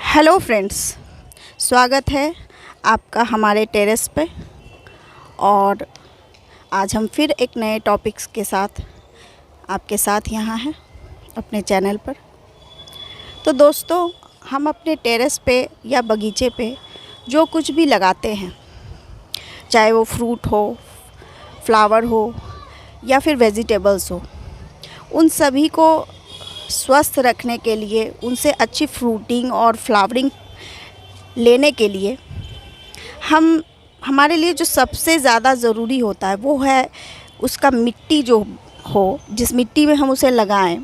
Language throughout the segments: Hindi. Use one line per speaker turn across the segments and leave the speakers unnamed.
हेलो फ्रेंड्स, स्वागत है आपका हमारे टेरेस पे। और आज हम फिर एक नए टॉपिक्स के साथ आपके साथ यहाँ हैं अपने चैनल पर। तो दोस्तों, हम अपने टेरेस पे या बगीचे पे जो कुछ भी लगाते हैं, चाहे वो फ्रूट हो, फ्लावर हो या फिर वेजिटेबल्स हो, उन सभी को स्वस्थ रखने के लिए, उनसे अच्छी फ्रूटिंग और फ्लावरिंग लेने के लिए हमारे लिए जो सबसे ज़्यादा ज़रूरी होता है वो है उसका मिट्टी जो हो, जिस मिट्टी में हम उसे लगाएं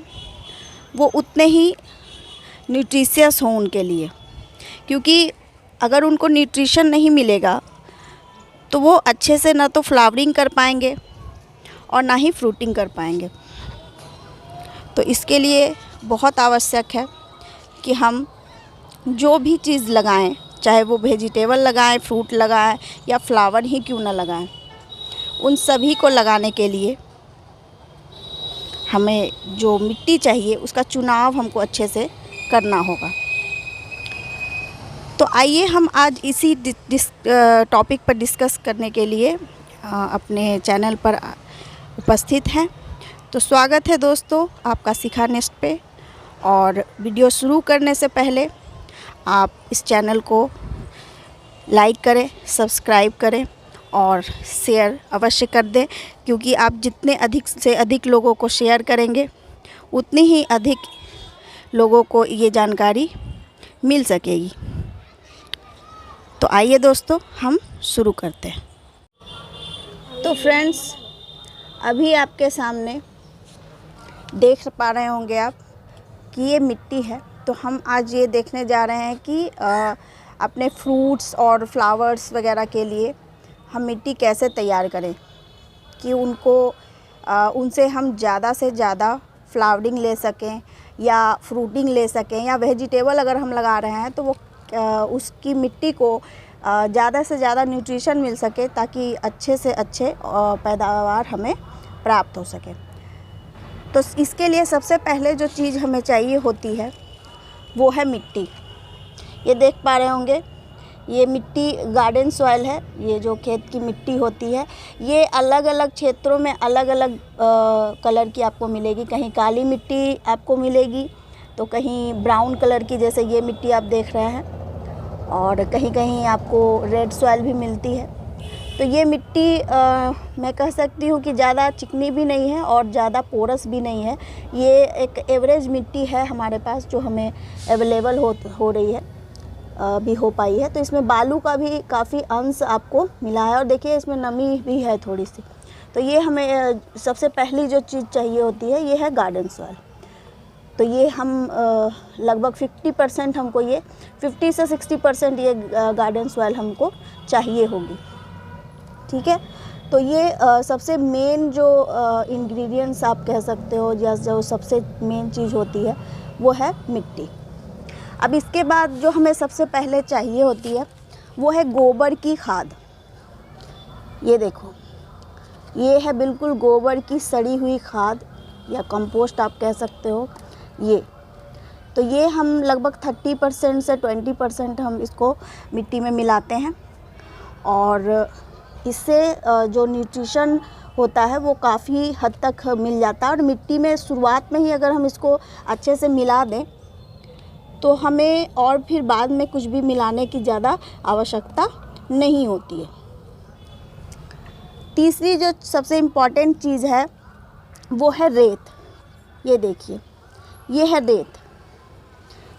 वो उतने ही न्यूट्रिशियस हो उनके लिए। क्योंकि अगर उनको न्यूट्रिशन नहीं मिलेगा तो वो अच्छे से ना तो फ्लावरिंग कर पाएंगे और ना ही फ्रूटिंग कर पाएंगे। तो इसके लिए बहुत आवश्यक है कि हम जो भी चीज़ लगाएं, चाहे वो वेजिटेबल लगाएं, फ्रूट लगाएं या फ्लावर ही क्यों ना लगाएं, उन सभी को लगाने के लिए हमें जो मिट्टी चाहिए उसका चुनाव हमको अच्छे से करना होगा। तो आइए हम आज इसी टॉपिक पर डिस्कस करने के लिए अपने चैनल पर उपस्थित हैं। तो स्वागत है दोस्तों आपका सिखा नेस्ट पे। और वीडियो शुरू करने से पहले आप इस चैनल को लाइक करें, सब्सक्राइब करें और शेयर अवश्य कर दें, क्योंकि आप जितने अधिक से अधिक लोगों को शेयर करेंगे उतनी ही अधिक लोगों को ये जानकारी मिल सकेगी। तो आइए दोस्तों हम शुरू करते हैं। तो फ्रेंड्स, अभी आपके सामने देख पा रहे होंगे आप कि ये मिट्टी है। तो हम आज ये देखने जा रहे हैं कि अपने फ्रूट्स और फ्लावर्स वगैरह के लिए हम मिट्टी कैसे तैयार करें कि उनसे हम ज़्यादा से ज़्यादा फ्लावरिंग ले सकें या फ्रूटिंग ले सकें, या वेजिटेबल अगर हम लगा रहे हैं तो वो उसकी मिट्टी को ज़्यादा से ज़्यादा न्यूट्रिशन मिल सके, ताकि अच्छे से अच्छे पैदावार हमें प्राप्त हो सके। तो इसके लिए सबसे पहले जो चीज़ हमें चाहिए होती है वो है मिट्टी। ये देख पा रहे होंगे, ये मिट्टी गार्डन सॉइल है। ये जो खेत की मिट्टी होती है, ये अलग अलग क्षेत्रों में अलग अलग कलर की आपको मिलेगी। कहीं काली मिट्टी आपको मिलेगी तो कहीं ब्राउन कलर की, जैसे ये मिट्टी आप देख रहे हैं, और कहीं कहीं आपको रेड सॉइल भी मिलती है। तो ये मिट्टी मैं कह सकती हूँ कि ज़्यादा चिकनी भी नहीं है और ज़्यादा पोरस भी नहीं है। ये एक एवरेज मिट्टी है हमारे पास, जो हमें अवेलेबल हो रही है, भी हो पाई है। तो इसमें बालू का भी काफ़ी अंश आपको मिला है, और देखिए इसमें नमी भी है थोड़ी सी। तो ये हमें सबसे पहली जो चीज़ चाहिए होती है ये है गार्डन सॉइल। तो ये हम लगभग 50% हमको, ये 50 से 60% ये गार्डन सॉइल हमको चाहिए होगी। ठीक है। तो ये सबसे मेन जो इंग्रेडिएंट्स आप कह सकते हो, या जो सबसे मेन चीज़ होती है वो है मिट्टी। अब इसके बाद जो हमें सबसे पहले चाहिए होती है वो है गोबर की खाद। ये देखो, ये है बिल्कुल गोबर की सड़ी हुई खाद, या कंपोस्ट आप कह सकते हो। तो ये हम लगभग 30% से 20% हम इसको मिट्टी में मिलाते हैं, और इससे जो न्यूट्रिशन होता है वो काफ़ी हद तक मिल जाता है। और मिट्टी में शुरुआत में ही अगर हम इसको अच्छे से मिला दें तो हमें और फिर बाद में कुछ भी मिलाने की ज़्यादा आवश्यकता नहीं होती है। तीसरी जो सबसे इम्पॉर्टेंट चीज़ है वो है रेत। ये देखिए, ये है रेत।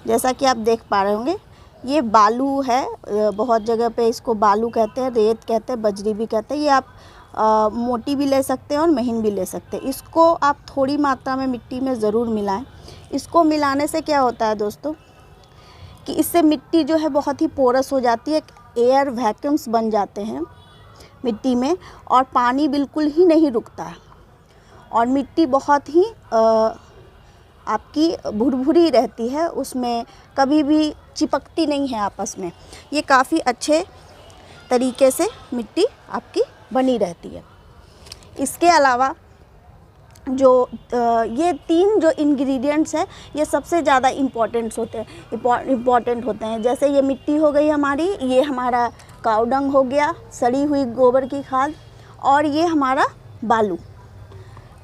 जैसा कि आप देख पा रहे होंगे, ये बालू है। बहुत जगह पे इसको बालू कहते हैं, रेत कहते हैं, बजरी भी कहते हैं। ये आप मोटी भी ले सकते हैं और महीन भी ले सकते हैं। इसको आप थोड़ी मात्रा में मिट्टी में ज़रूर मिलाएं। इसको मिलाने से क्या होता है दोस्तों, कि इससे मिट्टी जो है बहुत ही पोरस हो जाती है। एयर वैक्यूम्स बन जाते हैं मिट्टी में, और पानी बिल्कुल ही नहीं रुकता है, और मिट्टी बहुत ही आपकी भुरभुरी रहती है, उसमें कभी भी चिपकती नहीं है आपस में। ये काफ़ी अच्छे तरीके से मिट्टी आपकी बनी रहती है। इसके अलावा जो ये 3 जो इंग्रेडिएंट्स हैं ये सबसे ज़्यादा इम्पोर्टेंट होते हैं। जैसे ये मिट्टी हो गई हमारी, ये हमारा काऊ डंग हो गया, सड़ी हुई गोबर की खाद, और ये हमारा बालू।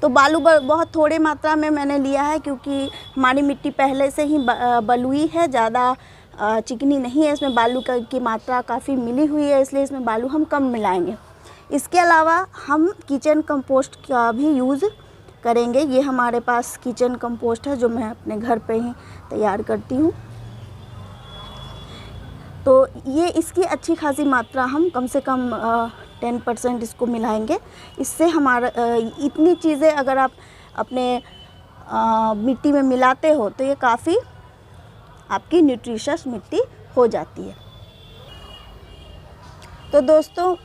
तो बालू बहुत थोड़े मात्रा में मैंने लिया है, क्योंकि हमारी मिट्टी पहले से ही बलुई है, ज़्यादा चिकनी नहीं है। इसमें बालू की मात्रा काफ़ी मिली हुई है, इसलिए इसमें बालू हम कम मिलाएंगे। इसके अलावा हम किचन कंपोस्ट का भी यूज़ करेंगे। ये हमारे पास किचन कंपोस्ट है जो मैं अपने घर पे ही तैयार करती हूँ। तो ये इसकी अच्छी खासी मात्रा हम कम से कम 10% इसको मिलाएंगे। इससे हमारा इतनी चीज़ें अगर आप अपने मिट्टी में मिलाते हो तो ये काफ़ी आपकी न्यूट्रिशियस मिट्टी हो जाती है। तो दोस्तों,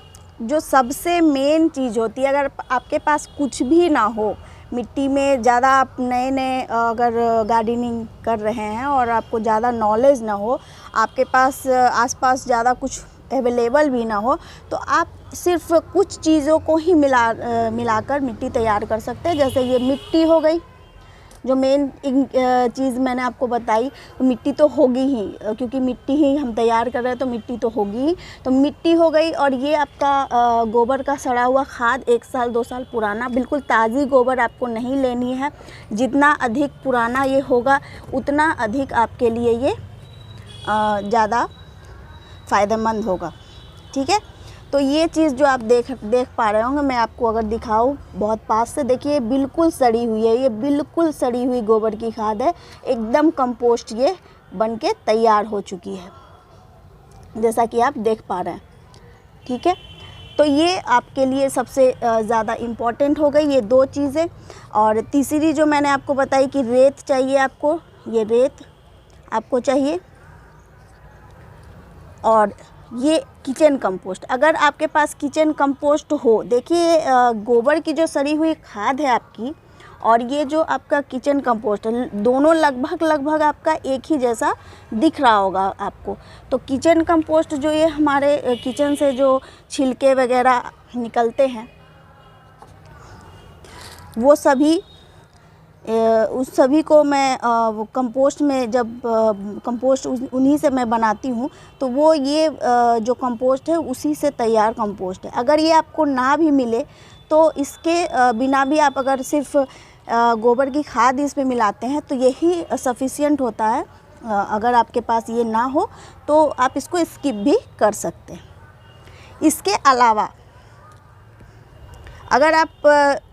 जो सबसे मेन चीज़ होती है, अगर आपके पास कुछ भी ना हो मिट्टी में, ज़्यादा आप नए अगर गार्डनिंग कर रहे हैं और आपको ज़्यादा नॉलेज ना हो, आपके पास आसपास ज़्यादा कुछ अवेलेबल भी ना हो, तो आप सिर्फ कुछ चीज़ों को ही मिलाकर मिट्टी तैयार कर सकते हैं। जैसे ये मिट्टी हो गई, जो मेन चीज़ मैंने आपको बताई, मिट्टी तो होगी ही, क्योंकि मिट्टी ही हम तैयार कर रहे हैं तो मिट्टी तो होगी ही। तो मिट्टी हो गई, और ये आपका गोबर का सड़ा हुआ खाद 1 साल 2 साल पुराना, बिल्कुल ताज़ी गोबर आपको नहीं लेनी है। जितना अधिक पुराना ये होगा उतना अधिक आपके लिए ये ज़्यादा फ़ायदेमंद होगा। ठीक है, तो ये चीज़ जो आप देख पा रहे होंगे, मैं आपको अगर दिखाऊं बहुत पास से, देखिए बिल्कुल सड़ी हुई है, ये बिल्कुल सड़ी हुई गोबर की खाद है, एकदम कंपोस्ट ये बन के तैयार हो चुकी है, जैसा कि आप देख पा रहे हैं। ठीक है, तो ये आपके लिए सबसे ज़्यादा इम्पॉर्टेंट हो गई ये 2 चीज़ें। और तीसरी जो मैंने आपको बताई कि रेत चाहिए आपको, ये रेत आपको चाहिए, और ये किचन कंपोस्ट। अगर आपके पास किचन कंपोस्ट हो, देखिए गोबर की जो सड़ी हुई खाद है आपकी, और ये जो आपका किचन कंपोस्ट है, दोनों लगभग आपका एक ही जैसा दिख रहा होगा आपको। तो किचन कंपोस्ट जो ये हमारे किचन से जो छिलके वगैरह निकलते हैं, वो सभी उस सभी को मैं कंपोस्ट में, जब कंपोस्ट उन्हीं से मैं बनाती हूँ, तो वो ये जो कंपोस्ट है उसी से तैयार कंपोस्ट है। अगर ये आपको ना भी मिले तो इसके बिना भी आप अगर सिर्फ गोबर की खाद इसमें मिलाते हैं तो यही सफिशिएंट होता है। अगर आपके पास ये ना हो तो आप इसको स्किप भी कर सकते हैं। इसके अलावा अगर आप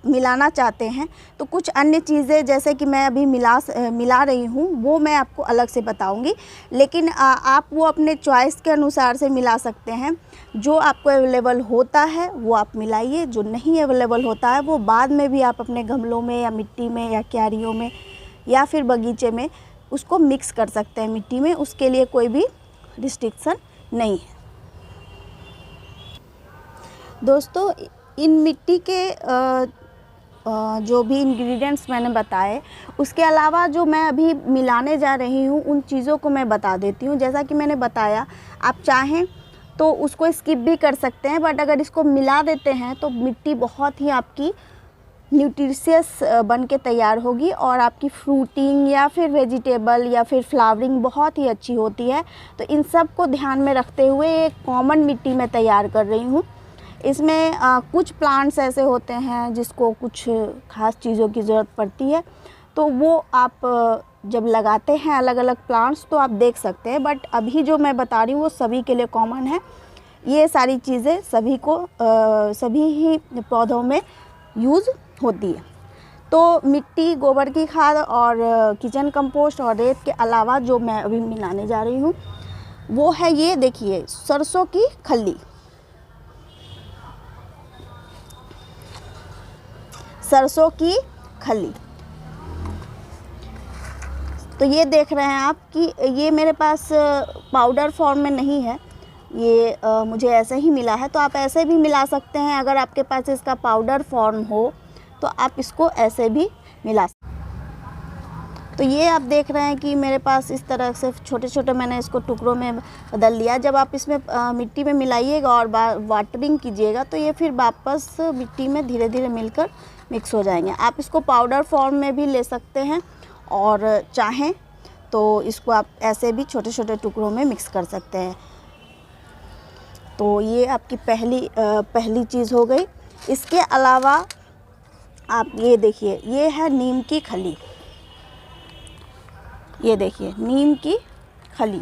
मिलाना चाहते हैं तो कुछ अन्य चीज़ें, जैसे कि मैं अभी मिला रही हूँ, वो मैं आपको अलग से बताऊँगी, लेकिन आप वो अपने चॉइस के अनुसार से मिला सकते हैं। जो आपको अवेलेबल होता है वो आप मिलाइए, जो नहीं अवेलेबल होता है वो बाद में भी आप अपने गमलों में या मिट्टी में या क्यारियों में या फिर बगीचे में उसको मिक्स कर सकते हैं मिट्टी में, उसके लिए कोई भी रिस्ट्रिक्शन नहीं है। दोस्तों, इन मिट्टी के जो भी इंग्रेडिएंट्स मैंने बताए, उसके अलावा जो मैं अभी मिलाने जा रही हूँ उन चीज़ों को मैं बता देती हूँ। जैसा कि मैंने बताया, आप चाहें तो उसको स्किप भी कर सकते हैं, बट अगर इसको मिला देते हैं तो मिट्टी बहुत ही आपकी न्यूट्रिशियस बन के तैयार होगी, और आपकी फ्रूटिंग या फिर वेजिटेबल या फिर फ्लावरिंग बहुत ही अच्छी होती है। तो इन सब को ध्यान में रखते हुए एक कॉमन मिट्टी में तैयार कर रही हूँ। इसमें कुछ प्लांट्स ऐसे होते हैं जिसको कुछ ख़ास चीज़ों की ज़रूरत पड़ती है, तो वो आप जब लगाते हैं अलग अलग प्लांट्स तो आप देख सकते हैं, बट अभी जो मैं बता रही हूँ वो सभी के लिए कॉमन है। ये सारी चीज़ें सभी ही पौधों में यूज़ होती है। तो मिट्टी, गोबर की खाद और किचन कंपोस्ट और रेत के अलावा जो मैं अभी मिलाने जा रही हूँ वो है, ये देखिए, सरसों की खल्ली। सरसों की खल्ली, तो ये देख रहे हैं आप कि ये मेरे पास पाउडर फॉर्म में नहीं है, ये मुझे ऐसे ही मिला है। तो आप ऐसे भी मिला सकते हैं, अगर आपके पास इसका पाउडर फॉर्म हो तो आप इसको ऐसे भी मिला सकते हैं। तो ये आप देख रहे हैं कि मेरे पास इस तरह से छोटे छोटे मैंने इसको टुकड़ों में बदल लिया। जब आप इसमें मिट्टी में मिलाइएगा और वाटरिंग कीजिएगा तो ये फिर वापस मिट्टी में धीरे धीरे मिलकर मिक्स हो जाएंगे। आप इसको पाउडर फॉर्म में भी ले सकते हैं और चाहें तो इसको आप ऐसे भी छोटे छोटे टुकड़ों में मिक्स कर सकते हैं। तो ये आपकी पहली चीज़ हो गई। इसके अलावा आप ये देखिए, ये है नीम की खली। ये देखिए नीम की खली,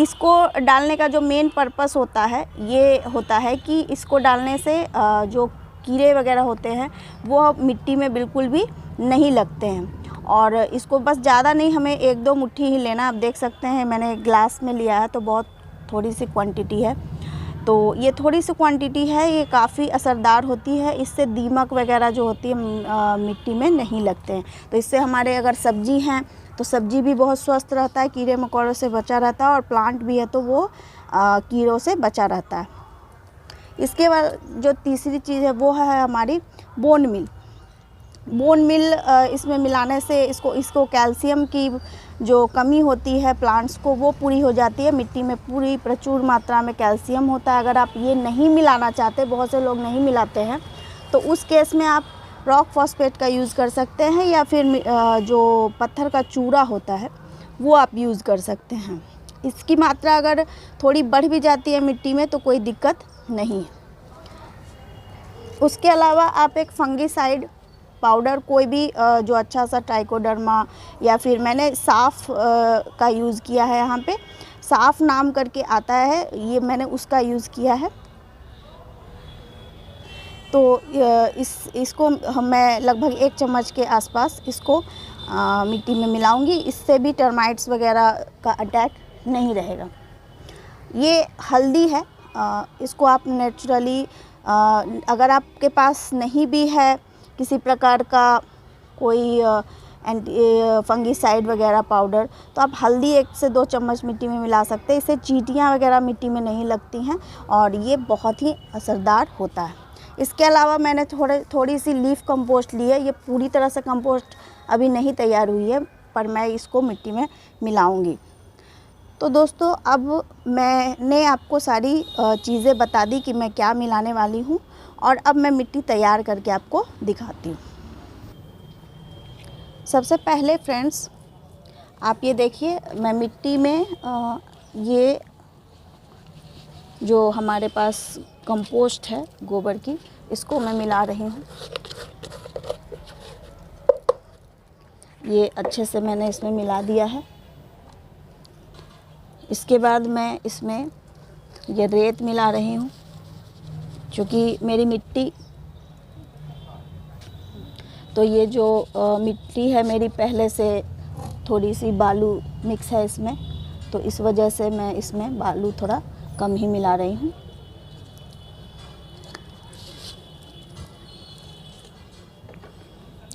इसको डालने का जो मेन पर्पस होता है ये होता है कि इसको डालने से जो कीड़े वगैरह होते हैं वो मिट्टी में बिल्कुल भी नहीं लगते हैं। और इसको बस ज़्यादा नहीं, हमें 1-2 मुट्ठी ही लेना। आप देख सकते हैं मैंने ग्लास में लिया है तो बहुत थोड़ी सी क्वांटिटी है। तो ये थोड़ी सी क्वांटिटी है, ये काफ़ी असरदार होती है। इससे दीमक वगैरह जो होती है मिट्टी में नहीं लगते हैं। तो इससे हमारे अगर सब्जी हैं तो सब्जी भी बहुत स्वस्थ रहता है, कीड़े मकोड़ों से बचा रहता है, और प्लांट भी है तो वो कीड़ों से बचा रहता है। इसके बाद जो तीसरी चीज़ है वो है हमारी बोन मिल। बोन मिल इसमें मिलाने से इसको कैल्शियम की जो कमी होती है प्लांट्स को वो पूरी हो जाती है। मिट्टी में पूरी प्रचुर मात्रा में कैल्शियम होता है। अगर आप ये नहीं मिलाना चाहते, बहुत से लोग नहीं मिलाते हैं, तो उस केस में आप रॉक फॉस्फेट का यूज़ कर सकते हैं, या फिर जो पत्थर का चूरा होता है वो आप यूज़ कर सकते हैं। इसकी मात्रा अगर थोड़ी बढ़ भी जाती है मिट्टी में तो कोई दिक्कत नहीं है। उसके अलावा आप एक फंगिसाइड पाउडर कोई भी जो अच्छा सा ट्राइकोडर्मा, या फिर मैंने साफ़ का यूज़ किया है। यहाँ पे साफ़ नाम करके आता है, ये मैंने उसका यूज़ किया है। तो इसको मैं लगभग 1 चम्मच के आसपास इसको मिट्टी में मिलाऊंगी। इससे भी टर्माइट्स वगैरह का अटैक नहीं रहेगा। ये हल्दी है, इसको आप नेचुरली अगर आपके पास नहीं भी है किसी प्रकार का कोई फंगिसाइड वगैरह पाउडर, तो आप हल्दी 1 से 2 चम्मच मिट्टी में मिला सकते हैं। इससे चींटियाँ वगैरह मिट्टी में नहीं लगती हैं और ये बहुत ही असरदार होता है। इसके अलावा मैंने थोड़ी सी लीफ कंपोस्ट ली है। ये पूरी तरह से कंपोस्ट अभी नहीं तैयार हुई है, पर मैं इसको मिट्टी में मिलाऊंगी। तो दोस्तों, अब मैंने आपको सारी चीज़ें बता दी कि मैं क्या मिलाने वाली हूँ, और अब मैं मिट्टी तैयार करके आपको दिखाती हूँ। सबसे पहले फ्रेंड्स, आप ये देखिए, मैं मिट्टी में ये जो हमारे पास कंपोस्ट है गोबर की, इसको मैं मिला रही हूँ। ये अच्छे से मैंने इसमें मिला दिया है। इसके बाद मैं इसमें ये रेत मिला रही हूँ, क्योंकि मेरी मिट्टी, तो ये जो मिट्टी है मेरी पहले से थोड़ी सी बालू मिक्स है इसमें, तो इस वजह से मैं इसमें बालू थोड़ा कम ही मिला रही हूँ।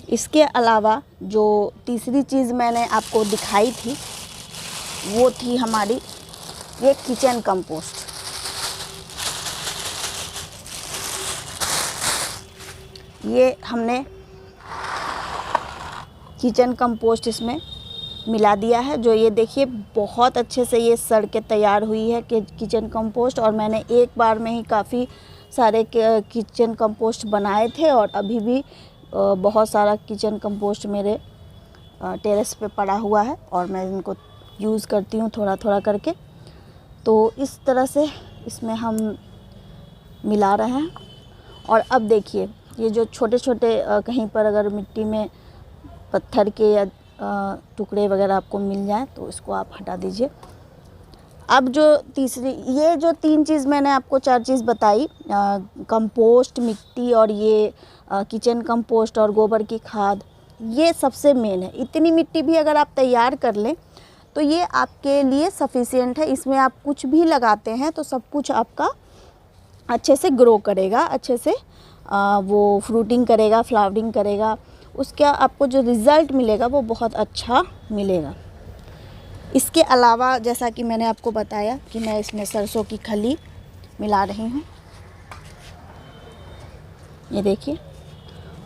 इसके अलावा जो तीसरी चीज़ मैंने आपको दिखाई थी वो थी हमारी ये किचन कंपोस्ट। ये हमने किचन कंपोस्ट इसमें मिला दिया है। जो ये देखिए बहुत अच्छे से ये सड़ के तैयार हुई है कि किचन कंपोस्ट, और मैंने एक बार में ही काफ़ी सारे किचन कंपोस्ट बनाए थे, और अभी भी बहुत सारा किचन कंपोस्ट मेरे टेरेस पे पड़ा हुआ है, और मैं इनको यूज़ करती हूँ थोड़ा थोड़ा करके। तो इस तरह से इसमें हम मिला रहे हैं। और अब देखिए, ये जो छोटे छोटे कहीं पर अगर मिट्टी में पत्थर के या टुकड़े वगैरह आपको मिल जाए तो इसको आप हटा दीजिए। अब ये जो 3 चीज़ मैंने आपको 4 चीज़ बताई, कंपोस्ट, मिट्टी और ये किचन कंपोस्ट और गोबर की खाद, ये सबसे मेन है। इतनी मिट्टी भी अगर आप तैयार कर लें तो ये आपके लिए सफिशिएंट है। इसमें आप कुछ भी लगाते हैं तो सब कुछ आपका अच्छे से ग्रो करेगा, अच्छे से वो फ्रूटिंग करेगा, फ्लावरिंग करेगा। उसका आपको जो रिज़ल्ट मिलेगा वो बहुत अच्छा मिलेगा। इसके अलावा जैसा कि मैंने आपको बताया कि मैं इसमें सरसों की खली मिला रही हूँ, ये देखिए।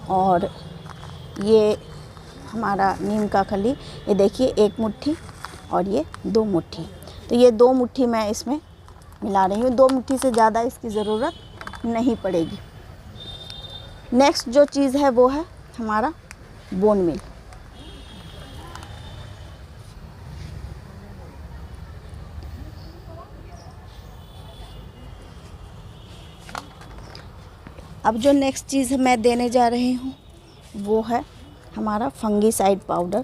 और ये हमारा नीम का खली, ये देखिए 1 मुट्ठी और ये 2 मुट्ठी। तो ये 2 मुट्ठी मैं इसमें मिला रही हूँ। 2 मुट्ठी से ज़्यादा इसकी ज़रूरत नहीं पड़ेगी। नेक्स्ट जो चीज़ है वो है हमारा बोन मील। अब जो नेक्स्ट चीज़ मैं देने जा रही हूँ वो है हमारा फंगीसाइड पाउडर,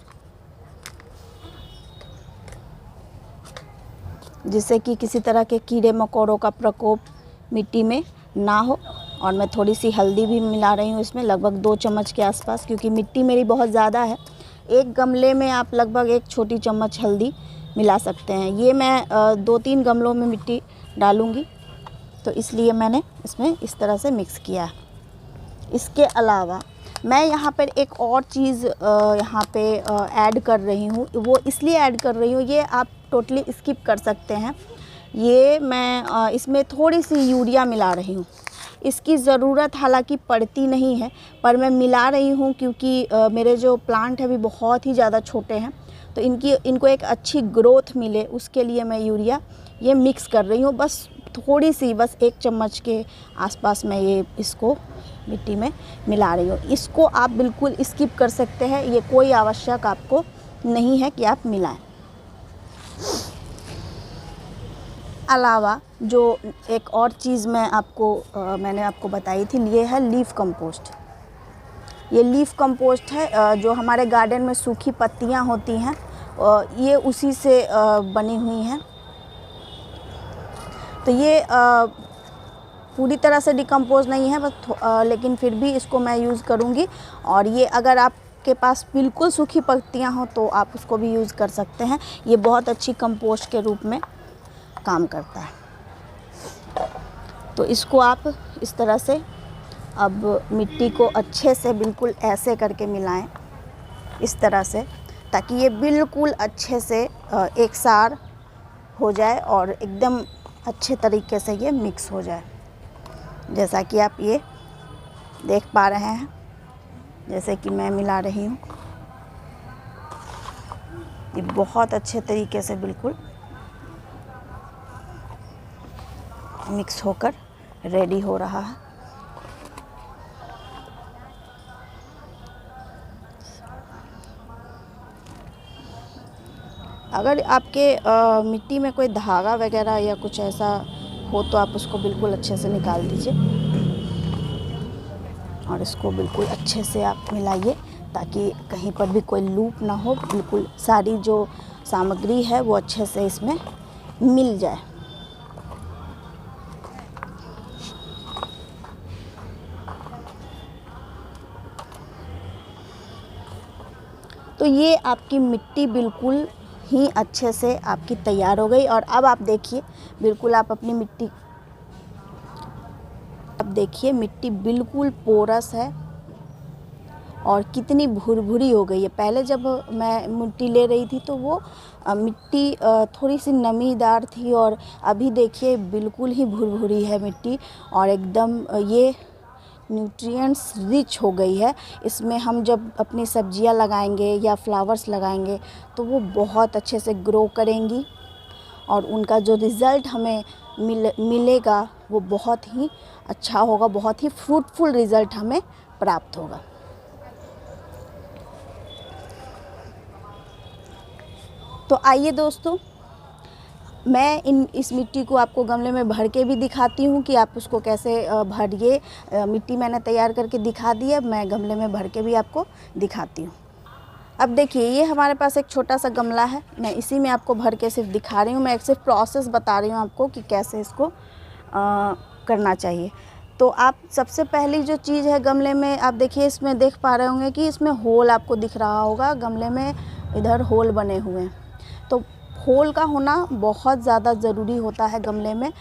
जिससे कि किसी तरह के कीड़े मकोड़ों का प्रकोप मिट्टी में ना हो। और मैं थोड़ी सी हल्दी भी मिला रही हूँ इसमें, लगभग 2 चम्मच के आसपास, क्योंकि मिट्टी मेरी बहुत ज़्यादा है। एक गमले में आप लगभग 1 छोटी चम्मच हल्दी मिला सकते हैं। ये मैं 2-3 गमलों में मिट्टी डालूँगी, तो इसलिए मैंने इसमें इस तरह से मिक्स किया है। इसके अलावा मैं यहाँ पर एक और चीज़ यहाँ पे ऐड कर रही हूँ। वो इसलिए ऐड कर रही हूँ, ये आप टोटली स्किप कर सकते हैं। ये मैं इसमें थोड़ी सी यूरिया मिला रही हूँ। इसकी ज़रूरत हालांकि पड़ती नहीं है, पर मैं मिला रही हूँ क्योंकि मेरे जो प्लांट है भी बहुत ही ज़्यादा छोटे हैं, तो इनको एक अच्छी ग्रोथ मिले, उसके लिए मैं यूरिया ये मिक्स कर रही हूँ। बस थोड़ी सी, बस 1 चम्मच के आसपास मैं ये इसको मिट्टी में मिला रही हूँ। इसको आप बिल्कुल स्किप कर सकते हैं, ये कोई आवश्यक आपको नहीं है कि आप मिलाएं। अलावा जो एक और चीज़ मैंने आपको बताई थी, ये है लीफ कंपोस्ट। ये लीफ कंपोस्ट है जो हमारे गार्डन में सूखी पत्तियां होती हैं, ये उसी से बनी हुई हैं। तो ये पूरी तरह से डिकम्पोज नहीं है, बस लेकिन फिर भी इसको मैं यूज़ करूँगी। और ये अगर आपके पास बिल्कुल सूखी पत्तियां हो तो आप उसको भी यूज़ कर सकते हैं। ये बहुत अच्छी कंपोस्ट के रूप में काम करता है। तो इसको आप इस तरह से अब मिट्टी को अच्छे से बिल्कुल ऐसे करके मिलाएं, इस तरह से, ताकि ये बिल्कुल अच्छे से एक सार हो जाए और एकदम अच्छे तरीके से ये मिक्स हो जाए। जैसा कि आप ये देख पा रहे हैं, जैसे कि मैं मिला रही हूँ, ये बहुत अच्छे तरीके से बिल्कुल मिक्स होकर रेडी हो रहा है। अगर आपके मिट्टी में कोई धागा वगैरह या कुछ ऐसा हो तो आप उसको बिल्कुल अच्छे से निकाल दीजिए और इसको बिल्कुल अच्छे से आप मिलाइए, ताकि कहीं पर भी कोई लूप ना हो। बिल्कुल सारी जो सामग्री है वो अच्छे से इसमें मिल जाए। तो ये आपकी मिट्टी बिल्कुल ही अच्छे से आपकी तैयार हो गई। और अब आप देखिए, बिल्कुल आप अपनी मिट्टी, अब देखिए मिट्टी बिल्कुल पोरस है और कितनी भुरभुरी हो गई है। पहले जब मैं मिट्टी ले रही थी तो वो मिट्टी थोड़ी सी नमीदार थी, और अभी देखिए बिल्कुल ही भुरभुरी है मिट्टी और एकदम ये न्यूट्रिएंट्स रिच हो गई है। इसमें हम जब अपनी सब्जियां लगाएंगे या फ्लावर्स लगाएंगे तो वो बहुत अच्छे से ग्रो करेंगी और उनका जो रिज़ल्ट हमें मिलेगा वो बहुत ही अच्छा होगा, बहुत ही फ्रूटफुल रिज़ल्ट हमें प्राप्त होगा। तो आइए दोस्तों, मैं इस मिट्टी को आपको गमले में भर के भी दिखाती हूँ कि आप उसको कैसे भरिए। मिट्टी मैंने तैयार करके दिखा दी है, मैं गमले में भर के भी आपको दिखाती हूँ। अब देखिए, ये हमारे पास एक छोटा सा गमला है, मैं इसी में आपको भर के सिर्फ दिखा रही हूँ। मैं सिर्फ प्रोसेस बता रही हूँ आपको कि कैसे इसको करना चाहिए। तो आप सबसे पहली जो चीज़ है गमले में, आप देखिए इसमें देख पा रहे होंगे कि इसमें होल आपको दिख रहा होगा। गमले में इधर होल बने हुए हैं, तो होल का होना बहुत ज़्यादा ज़रूरी होता है गमले में।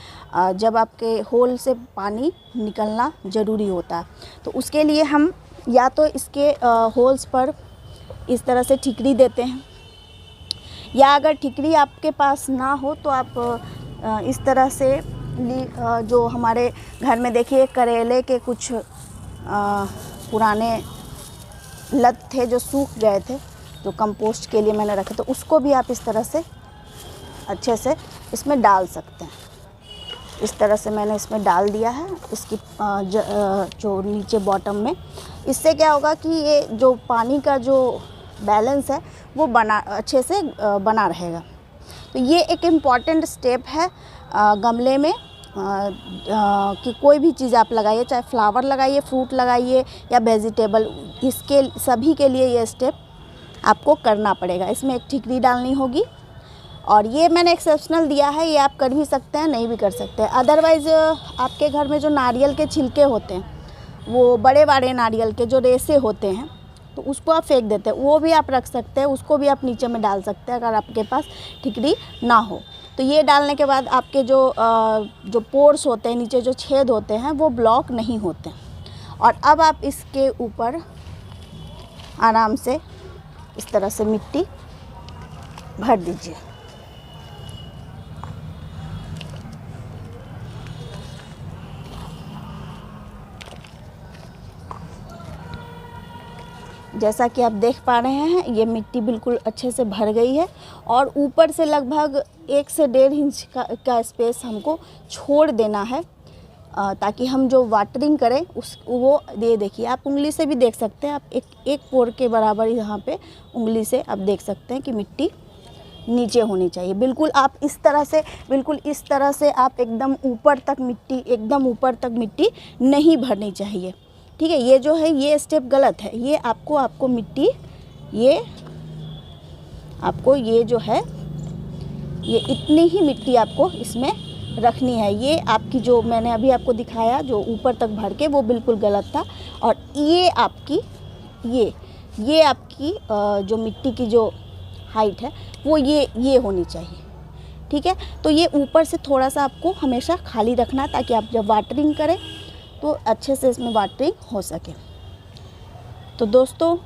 जब आपके होल से पानी निकलना ज़रूरी होता है, तो उसके लिए हम या तो इसके होल्स पर इस तरह से ठिकरी देते हैं, या अगर ठिकरी आपके पास ना हो तो आप इस तरह से जो हमारे घर में देखिए करेले के कुछ पुराने लत थे जो सूख गए थे, जो कंपोस्ट के लिए मैंने रखे, तो उसको भी आप इस तरह से अच्छे से इसमें डाल सकते हैं। इस तरह से मैंने इसमें डाल दिया है इसकी जो नीचे बॉटम में। इससे क्या होगा कि ये जो पानी का जो बैलेंस है वो अच्छे से बना रहेगा। तो ये एक इम्पॉर्टेंट स्टेप है गमले में कि कोई भी चीज़ आप लगाइए, चाहे फ्लावर लगाइए, फ्रूट लगाइए या वेजिटेबल, इसके सभी के लिए ये स्टेप आपको करना पड़ेगा। इसमें एक ठिकरी डालनी होगी और ये मैंने एक्सेप्शनल दिया है, ये आप कर भी सकते हैं, नहीं भी कर सकते हैं। अदरवाइज़ आपके घर में जो नारियल के छिलके होते हैं, वो बड़े बड़े नारियल के जो रेसे होते हैं, तो उसको आप फेंक देते हैं, वो भी आप रख सकते हैं, उसको भी आप नीचे में डाल सकते हैं अगर आपके पास ठिकरी ना हो। तो ये डालने के बाद आपके जो पोर्स होते हैं, नीचे जो छेद होते हैं, वो ब्लॉक नहीं होते। और अब आप इसके ऊपर आराम से इस तरह से मिट्टी भर दीजिए। जैसा कि आप देख पा रहे हैं, ये मिट्टी बिल्कुल अच्छे से भर गई है और ऊपर से लगभग 1 से 1.5 इंच का स्पेस हमको छोड़ देना है ताकि हम जो वाटरिंग करें वो देखिए, आप उंगली से भी देख सकते हैं। आप एक पोर के बराबर यहाँ पे उंगली से आप देख सकते हैं कि मिट्टी नीचे होनी चाहिए। बिल्कुल आप इस तरह से आप एकदम ऊपर तक मिट्टी नहीं भरनी चाहिए, ठीक है। ये जो है ये स्टेप गलत है। ये आपको मिट्टी ये जो है ये इतनी ही मिट्टी आपको इसमें रखनी है। ये आपकी जो मैंने अभी आपको दिखाया जो ऊपर तक भर के, वो बिल्कुल गलत था। और ये आपकी जो मिट्टी की जो हाइट है वो ये होनी चाहिए, ठीक है। तो ये ऊपर से थोड़ा सा आपको हमेशा खाली रखना ताकि आप जब वाटरिंग करें तो अच्छे से इसमें वाटरिंग हो सके। तो दोस्तों,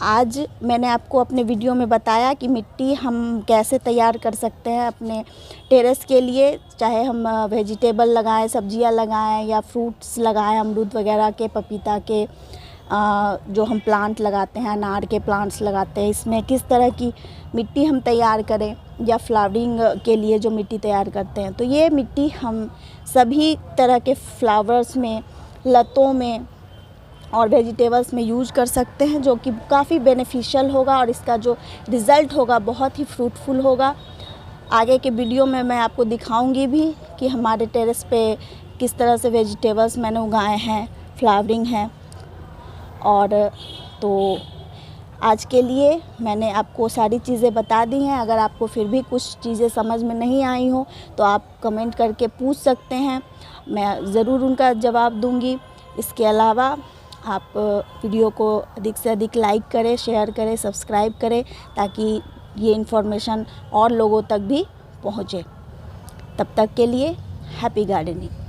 आज मैंने आपको अपने वीडियो में बताया कि मिट्टी हम कैसे तैयार कर सकते हैं अपने टेरेस के लिए, चाहे हम वेजिटेबल लगाएं, सब्जियां लगाएं या फ्रूट्स लगाएं, अमरूद वगैरह के, पपीता के, जो हम प्लांट लगाते हैं, अनार के प्लांट्स लगाते हैं, इसमें किस तरह की मिट्टी हम तैयार करें, या फ्लावरिंग के लिए जो मिट्टी तैयार करते हैं। तो ये मिट्टी हम सभी तरह के फ्लावर्स में, लतों में और वेजिटेबल्स में यूज़ कर सकते हैं, जो कि काफ़ी बेनिफिशियल होगा और इसका जो रिज़ल्ट होगा बहुत ही फ्रूटफुल होगा। आगे के वीडियो में मैं आपको दिखाऊंगी भी कि हमारे टेरेस पे किस तरह से वेजिटेबल्स मैंने उगाए हैं, फ्लावरिंग हैं। और तो आज के लिए मैंने आपको सारी चीज़ें बता दी हैं। अगर आपको फिर भी कुछ चीज़ें समझ में नहीं आई हो तो आप कमेंट करके पूछ सकते हैं, मैं ज़रूर उनका जवाब दूंगी। इसके अलावा आप वीडियो को अधिक से अधिक लाइक करें, शेयर करें, सब्सक्राइब करें ताकि ये इन्फॉर्मेशन और लोगों तक भी पहुँचे। तब तक के लिए हैप्पी गार्डनिंग।